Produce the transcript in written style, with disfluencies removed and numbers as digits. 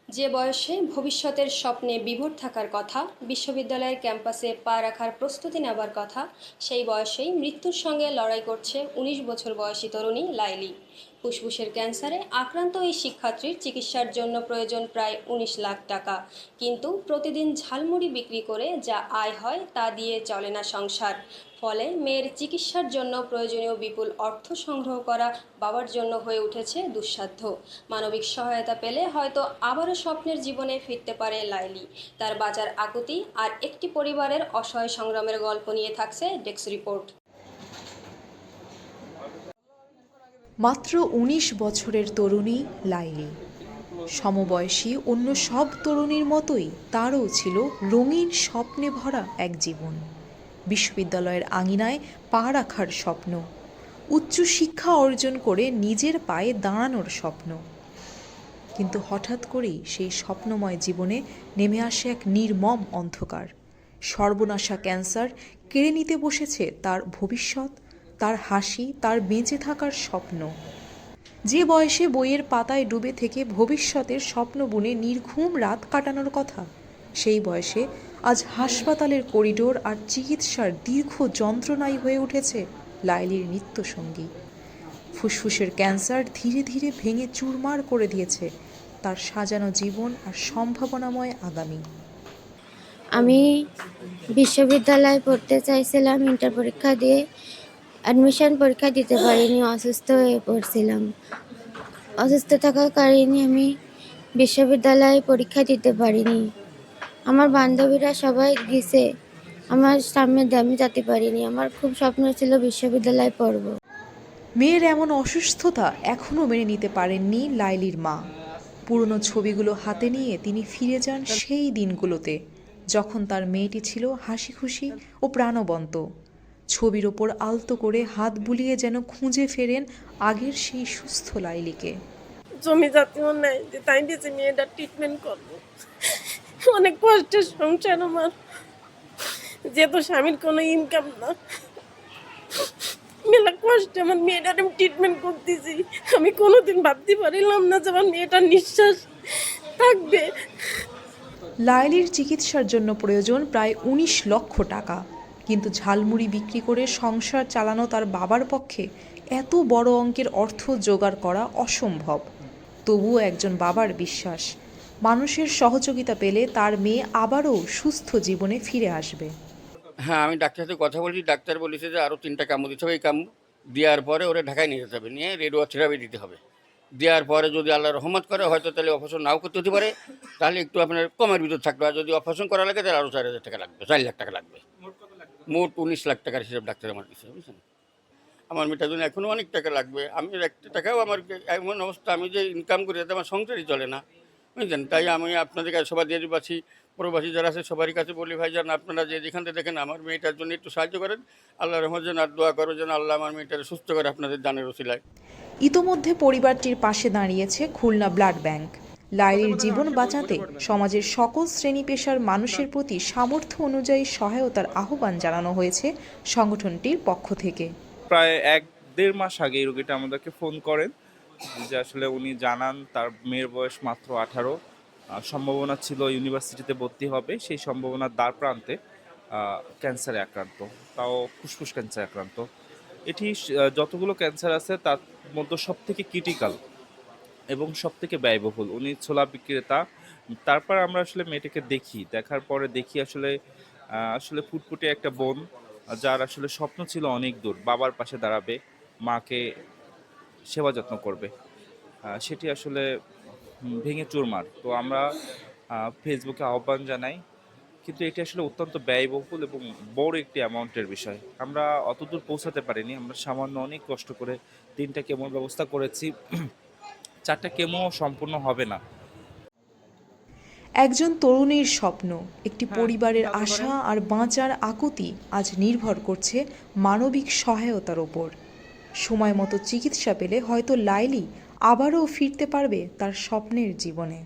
যে বয়সে ভবিষ্যতের স্বপ্নে বিভোর থাকার কথা, বিশ্ববিদ্যালয়ের ক্যাম্পাসে পা রাখার প্রস্তুতি নেবার কথা, সেই বয়সেই মৃত্যুর সঙ্গে লড়াই করছে ১৯ বছর বয়সী তরুণী লাইলি। ফুসফুসের ক্যান্সারে আক্রান্ত এই শিক্ষার্থীর চিকিৎসার জন্য প্রয়োজন প্রায় ১৯ লাখ টাকা। কিন্তু প্রতিদিন ঝালমুড়ি বিক্রি করে যা আয় হয় তা দিয়ে চলে না সংসার। ফলে মেয়ের চিকিৎসার জন্য প্রয়োজনীয় বিপুল অর্থ সংগ্রহ করা বাবার জন্য হয়ে উঠেছে দুঃসাধ্য। মানবিক সহায়তা পেলে হয়তো আবারও স্বপ্নের জীবনে ফিরতে পারে লাইলি। তার বাঁচার আকুতি আর একটি পরিবারের অসহায় সংগ্রামের গল্প নিয়ে থাকছে ডেস্ক রিপোর্ট। মাত্র ১৯ বছরের তরুণী লাইলি। সমবয়সী অন্য সব তরুণীর মতোই তারও ছিল রঙিন স্বপ্নে ভরা এক জীবন। বিশ্ববিদ্যালয়ের আঙিনায় পা রাখার স্বপ্ন, উচ্চশিক্ষা অর্জন করে নিজের পায়ে দাঁড়ানোর স্বপ্ন। কিন্তু হঠাৎ করেই সেই স্বপ্নময় জীবনে নেমে আসে এক নির্মম অন্ধকার। সর্বনাশা ক্যান্সার কেড়ে নিতে বসেছে তার ভবিষ্যৎ, তার হাসি, তার বেঁচে থাকার স্বপ্ন। যে বয়সে বইয়ের পাতায় ডুবে থেকে ভবিষ্যতের স্বপ্ন বুনে নির্ঘুম রাত কাটানোর কথা, সেই বয়সে আজ হাসপাতালের করিডোর আর চিকিৎসার দীর্ঘ যন্ত্রণাই হয়ে উঠেছে লাইলির নিত্যসঙ্গী। ফুসফুসের ক্যান্সার ধীরে ধীরে ভেঙে চুরমার করে দিয়েছে তার সাজানো জীবন আর সম্ভাবনাময় আগামী। আমি বিশ্ববিদ্যালয়ে পড়তে চাইছিলাম, ইন্টার পরীক্ষা দিয়ে অ্যাডমিশন পরীক্ষা দিতে পারিনি, অসুস্থ হয়ে পড়ছিলাম। অসুস্থ থাকার কারণে আমি বিশ্ববিদ্যালয়ে পরীক্ষা দিতে পারিনি। আমার বান্ধবীরা সবাই গেছে, আমার সামনে দিয়ে আমি যেতে পারিনি। আমার খুব স্বপ্ন ছিল বিশ্ববিদ্যালয়ে পড়ব। মেয়ের এমন অসুস্থতা এখনও মেনে নিতে পারেননি লাইলির মা। পুরনো ছবিগুলো হাতে নিয়ে তিনি ফিরে যান সেই দিনগুলোতে, যখন তার মেয়েটি ছিল হাসি খুশি ও প্রাণবন্ত। ছবির ওপর আলতো করে হাত বুলিয়ে যেন খুঁজে ফেরেন আগের সেই সুস্থ লাইলিকে। জমি জাতীয় নেই যে তাই দিয়েছে মেয়েটা ট্রিটমেন্ট করবো। অনেক কষ্টের সংসার আমার, যেহেতু স্বামীর কোনো ইনকাম না, মেলা কষ্টে আমার মেয়েটার আমি ট্রিটমেন্ট করতেছি। আমি কোনোদিন ভাবতে পারিলাম না যে আমার মেয়েটার নিঃশ্বাস থাকবে। লাইলির চিকিৎসার জন্য প্রয়োজন প্রায় ১৯ লক্ষ টাকা। কিন্তু ঝালমুড়ি বিক্রি করে সংসার চালানো তার বাবার পক্ষে এত বড় অঙ্কের অর্থ জোগাড় করা অসম্ভব। তবুও একজন বাবার বিশ্বাস, মানুষের সহযোগিতা পেলে তার মেয়ে আবারও সুস্থ জীবনে ফিরে আসবে। হ্যাঁ, আমি ডাক্তারের সাথে কথা বলছি। ডাক্তার বলেছে যে আরও ৩টা কামো দিতে হবে। এই কামো দেওয়ার পরে ওরা ঢাকায় নিয়ে যেতে হবে, নিয়ে রেডিও থেরাপি দিতে হবে। দেওয়ার পরে যদি আল্লাহ রহমত করে হয়তো তাহলে অপারেশন নাও করতে হতে পারে, তাহলে একটু আপনার কমের ভিতর থাকবে। আর যদি অপারেশন করা লাগে তাহলে আরও ৪,০০০ টাকা লাগবে, ৪ লাখ টাকা লাগবে। মোট ১৯ লাখ টাকার হিসাব ডাক্তার আমার দিচ্ছে, বুঝছেন। আমার মেয়েটার জন্য এখনও অনেক টাকা লাগবে। আমি একটা টাকাও আমার এমন অবস্থা, আমি যে ইনকাম করি তাতে আমার সংসারই চলে না, বুঝলেন। তাই আমি আপনাদের কাছে সবার দেশবাসী প্রবাসী যারা আছে সবারই কাছে বলি, ভাই যান আপনারা যে যেখান থেকে দেখেন আমার মেয়েটার জন্য একটু সাহায্য করেন। আল্লাহ রহমত যেন আর দোয়া করো যেন আল্লাহ আমার মেয়েটাকে সুস্থ করে আপনাদের দানের ওসিলায়। ইতোমধ্যে পরিবারটির পাশে দাঁড়িয়েছে খুলনা ব্লাড ব্যাংক। লাইলির জীবন বাঁচাতে সমাজের সকল শ্রেণী পেশার মানুষের প্রতি সামর্থ্য অনুযায়ী সহায়তার আহ্বান জানানো হয়েছে সংগঠনটির পক্ষ থেকে। প্রায় ১-১.৫ মাস আগে এই রোগীটা আমাদেরকে ফোন করেন যে আসলে উনি জানান তার মেয়ের বয়স মাত্র ১৮, সম্ভাবনা ছিল ইউনিভার্সিটিতে ভর্তি হবে, সেই সম্ভাবনার দ্বার প্রান্তে ক্যান্সারে আক্রান্ত, তাও ফুসফুস ক্যান্সারে আক্রান্ত। এটি যতগুলো ক্যান্সার আছে তার মধ্যে সবথেকে ক্রিটিক্যাল এবং সবথেকে ব্যয়বহুল। উনি ছোলা বিক্রেতা। তারপর আমরা আসলে মেয়েটাকে দেখার পরে দেখি আসলে আসলে ফুটফুটে একটা বোন, যার আসলে স্বপ্ন ছিল অনেক দূর, বাবার পাশে দাঁড়াবে, মাকে সেবা যত্ন করবে, সেটি আসলে ভেঙে চুরমার। তো আমরা ফেসবুকে আহ্বান জানাই, কিন্তু এটি আসলে অত্যন্ত ব্যয়বহুল এবং বড় একটি অ্যামাউন্টের বিষয়। আমরা অতদূর পৌঁছাতে পারিনি। আমরা সামান্য অনেক কষ্ট করে ৩টা কেমোর ব্যবস্থা করেছি, ৪টা কেমো সম্পূর্ণ হবে না। একজন তরুণীর স্বপ্ন, একটি পরিবারের আশা আর বাঁচার আকুতি আজ নির্ভর করছে মানবিক সহায়তার ওপর। সময় মতো চিকিৎসা পেলে হয়তো লাইলি আবারও ফিরতে পারবে তার স্বপ্নের জীবনে।